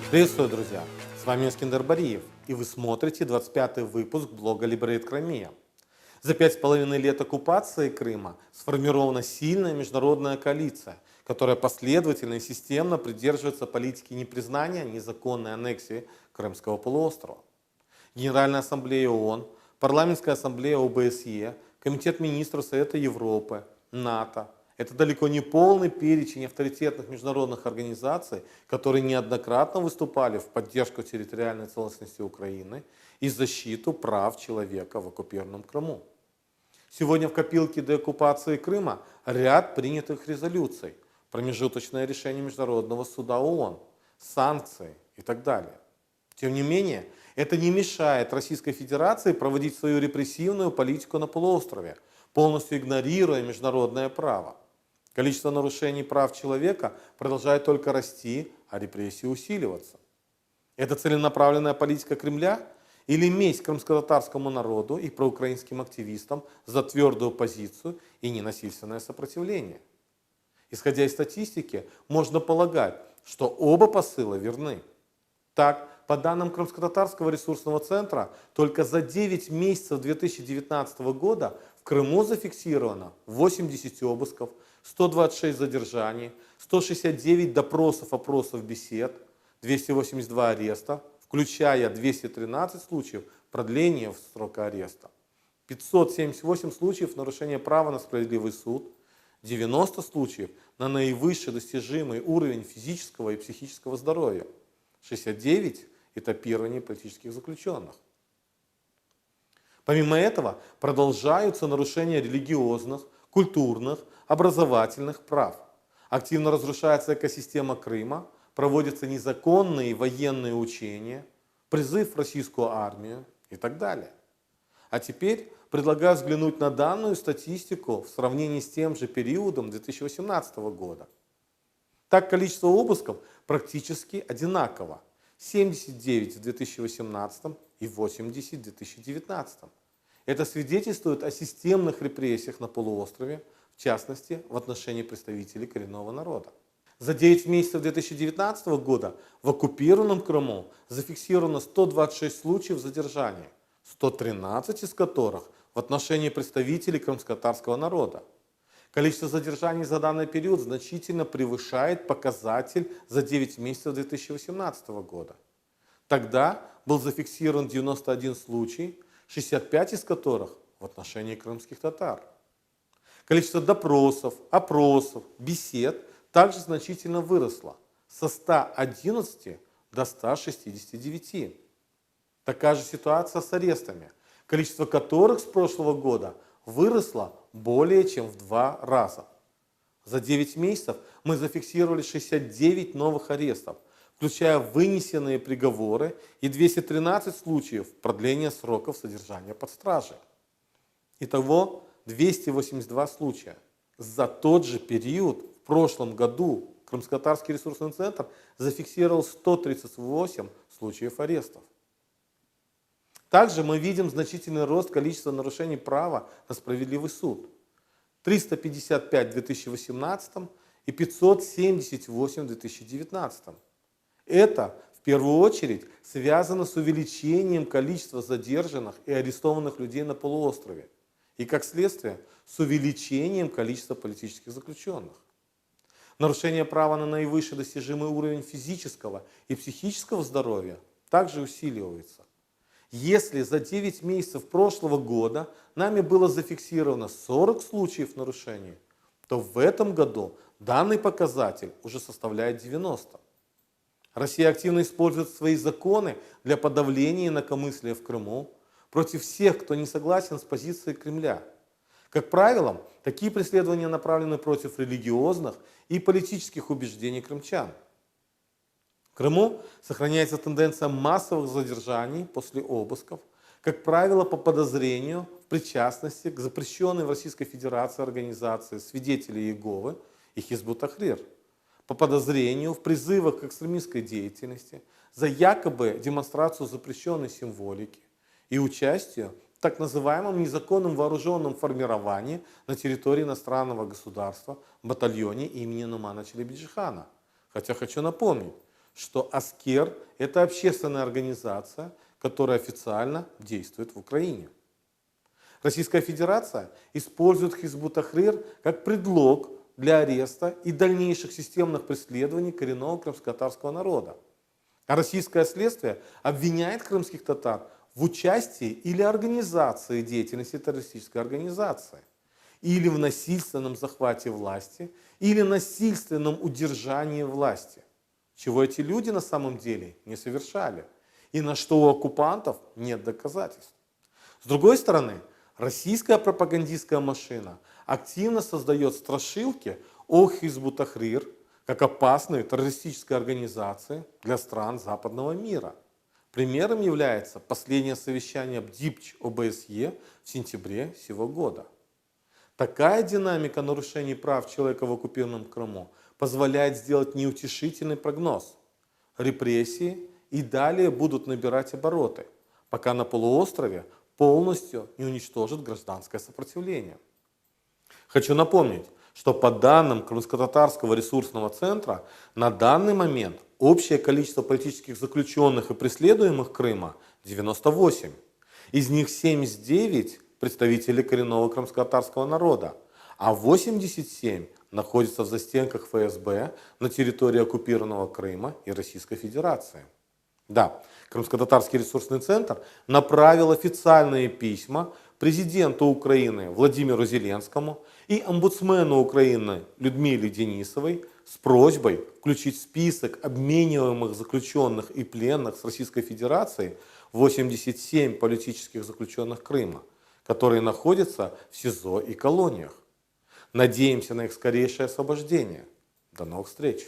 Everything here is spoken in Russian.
Приветствую, друзья! С вами Искандер Бариев, и вы смотрите 25-й выпуск блога Liberate Crimea. За 5,5 лет оккупации Крыма сформирована сильная международная коалиция, которая последовательно и системно придерживается политики непризнания незаконной аннексии Крымского полуострова. Генеральная ассамблея ООН, Парламентская ассамблея ОБСЕ, Комитет министров Совета Европы, НАТО. Это далеко не полный перечень авторитетных международных организаций, которые неоднократно выступали в поддержку территориальной целостности Украины и защиту прав человека в оккупированном Крыму. Сегодня в копилке деоккупации Крыма ряд принятых резолюций, промежуточное решение Международного суда ООН, санкции и так далее. Тем не менее, это не мешает Российской Федерации проводить свою репрессивную политику на полуострове, полностью игнорируя международное право. Количество нарушений прав человека продолжает только расти, а репрессии усиливаться. Это целенаправленная политика Кремля или месть крымско-татарскому народу и проукраинским активистам за твердую позицию и ненасильственное сопротивление? Исходя из статистики, можно полагать, что оба посыла верны. Так, по данным Крымско-татарского ресурсного центра, только за 9 месяцев 2019 года в Крыму зафиксировано 80 обысков, 126 задержаний, 169 допросов, опросов, бесед, 282 ареста, включая 213 случаев продления срока ареста, 578 случаев нарушения права на справедливый суд, 90 случаев на наивысший достижимый уровень физического и психического здоровья, 69 этапирование политических заключенных. Помимо этого, продолжаются нарушения религиозных, культурных, образовательных прав. Активно разрушается экосистема Крыма, проводятся незаконные военные учения, призыв в российскую армию и так далее. А теперь предлагаю взглянуть на данную статистику в сравнении с тем же периодом 2018 года. Так, количество обысков практически одинаково. 79 в 2018 и 80 в 2019. Это свидетельствует о системных репрессиях на полуострове, в частности, в отношении представителей коренного народа. За 9 месяцев 2019 года в оккупированном Крыму зафиксировано 126 случаев задержания, 113 из которых в отношении представителей крымско-татарского народа. Количество задержаний за данный период значительно превышает показатель за 9 месяцев 2018 года. Тогда был зафиксирован 91 случай, 65 из которых в отношении крымских татар. Количество допросов, опросов, бесед также значительно выросло со 111 до 169. Такая же ситуация с арестами, количество которых с прошлого года выросло более чем в 2 раза. За 9 месяцев мы зафиксировали 69 новых арестов, включая вынесенные приговоры и 213 случаев продления сроков содержания под стражей. Итого 282 случая. За тот же период в прошлом году Крымско-татарский ресурсный центр зафиксировал 138 случаев арестов. Также мы видим значительный рост количества нарушений права на справедливый суд. 355 в 2018 и 578 в 2019. Это в первую очередь связано с увеличением количества задержанных и арестованных людей на полуострове и, как следствие, с увеличением количества политических заключенных. Нарушение права на наивысший достижимый уровень физического и психического здоровья также усиливается. Если за 9 месяцев прошлого года нами было зафиксировано 40 случаев нарушений, то в этом году данный показатель уже составляет 90. Россия активно использует свои законы для подавления инакомыслия в Крыму против всех, кто не согласен с позицией Кремля. Как правило, такие преследования направлены против религиозных и политических убеждений крымчан. В Крыму сохраняется тенденция массовых задержаний после обысков, как правило, по подозрению в причастности к запрещенной в Российской Федерации организации «Свидетели Иеговы» и Хизбут Тахрир, по подозрению в призывах к экстремистской деятельности, за якобы демонстрацию запрещенной символики и участие в так называемом незаконном вооруженном формировании на территории иностранного государства в батальоне имени Нумана Челебиджихана. Хотя хочу напомнить, что Аскер – это общественная организация, которая официально действует в Украине. Российская Федерация использует Хизбут Тахрир как предлог для ареста и дальнейших системных преследований коренного крымско-татарского народа. А российское следствие обвиняет крымских татар в участии или организации деятельности террористической организации, или в насильственном захвате власти, или насильственном удержании власти, чего эти люди на самом деле не совершали, и на что у оккупантов нет доказательств. С другой стороны, российская пропагандистская машина активно создает страшилки о Хизбут Тахрир как опасной террористической организации для стран западного мира. Примером является последнее совещание БДИПЧ ОБСЕ в сентябре сего года. Такая динамика нарушений прав человека в оккупированном Крыму позволяет сделать неутешительный прогноз. Репрессии и далее будут набирать обороты, пока на полуострове полностью не уничтожит гражданское сопротивление. Хочу напомнить, что по данным Крымско-Татарского ресурсного центра на данный момент общее количество политических заключенных и преследуемых Крыма 98. Из них 79 представители коренного крымско-татарского народа, а 87 находятся в застенках ФСБ на территории оккупированного Крыма и Российской Федерации. Да, Крымско-Татарский ресурсный центр направил официальные письма президенту Украины Владимиру Зеленскому и омбудсмену Украины Людмиле Денисовой с просьбой включить в список обмениваемых заключенных и пленных с Российской Федерацией 87 политических заключенных Крыма, которые находятся в СИЗО и колониях. Надеемся на их скорейшее освобождение. До новых встреч!